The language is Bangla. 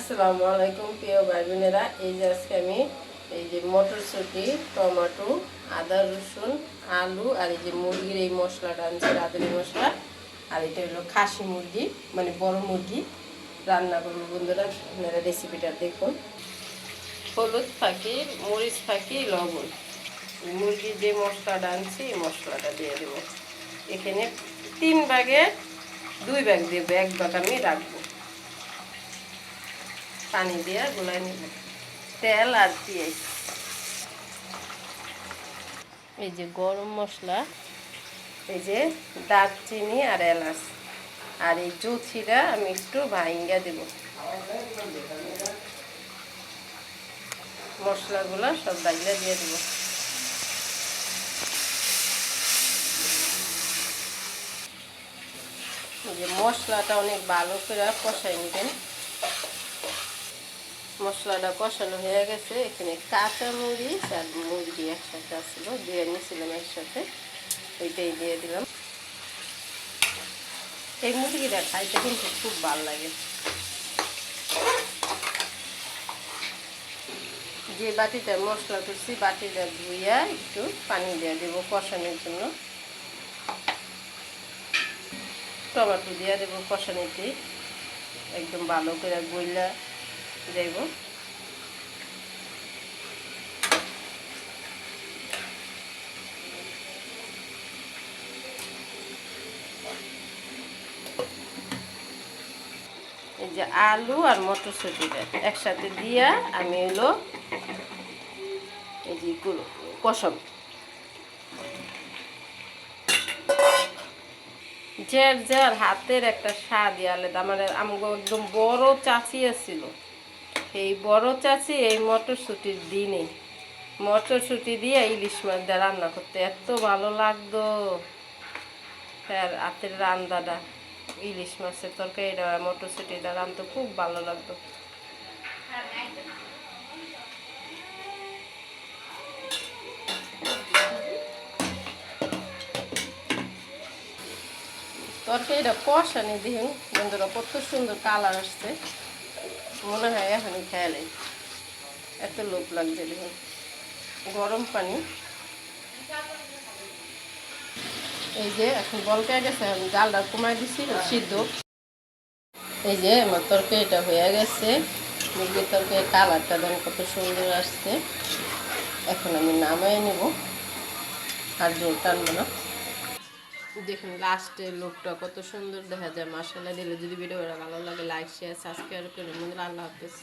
আসসালামু আলাইকুম প্রিয় ভাই বোনেরা। এই যে আজকে আমি এই যে মটরশুঁটি, টমেটো, আদা রসুন, আলু আর এই যে মুরগির এই মশলাটা আনছি, রাঁধুনি মশলা। আর এটা হলো খাসি মুরগি, মানে বড় মুরগি রান্না করবো বন্ধুরা। আপনারা রেসিপিটা দেখুন। হলুদ ফাঁকি, মরিচ ফাঁকি, লবণ, মুরগির যে মশলাটা আনছি এই মশলাটা দিয়ে দেবো। এখানে 3 ভাগের 2 ভাগ দেবো, 1 ভাগ আমি রাখবো। পানি দিয়ে গোলায় নিব, তেল আর পেঁয়াজ। এই যে গরম মশলা, এই যে দারচিনি আর এলাচ, আর এই জুথিটা আমি একটু ভাঙ্গা দেব। মশলাগুলো সব ডাইলা দিয়ে দেব। এই যে মশলাটা অনেক ভালো করে কষাই নেবেন। মশলাটা কষানো হয়ে গেছে। এখানে কাঁচা মরিচ আর মুরগি একসাথে আসছিল, দিয়ে নিয়েছিলাম একসাথে, ওইটাই দিয়ে দিলাম। এই মুরগিটা খাইতে কিন্তু খুব ভালো লাগে। যে বাটিটা মশলা করছি বাটিটা ধুইয়া একটু পানি দিয়ে দেবো কষানোর জন্য। টমেটো দিয়ে দেবো কষানিতে, একদম ভালো করে গইলা দেব। এই যে আলু আর মটরশুঁটিটা একসাথে দিয়া আমি হলো এই যে কষাবো। যার যার হাতের একটা স্বাদ আলাদা। আমার একদম বড় চাচি ছিল, এই বড় চাচি এই মটরশুঁটির দিনে মটরশুঁটি দিয়ে ইলিশ মাছ দিয়ে রান্না করতে এত ভালো লাগতো। তার হাতের রান্নাটা, ইলিশ মাছের তরকারিটা মটরশুঁটিটা রান্নতে খুব ভালো লাগতো। তরকারিটা কষানি দেখুন বন্ধুরা, কত সুন্দর কালার আসছে। মনে হয় এখনই খেয়ালে এত লোভ লাগছে। দেখুন গরম পানি, এই যে এখন বলকে গেছে, আমি জালটা কমাই দিছি সিদ্ধ। এই যে আমার তরকারিটা হয়ে গেছে। মুরগির তরকারি কালারটা দেখুন কত সুন্দর আসছে। এখন আমি নামাই নেব, আর জোর টানবো না। দেখুন লাস্টের লোকটা কত সুন্দর দেখা যায়। মাশাআল্লাহ দিলে যদি ভিডিওটা ভালো লাগে লাইক শেয়ার সাবস্ক্রাইব করুন। আল্লাহ হাফেজ।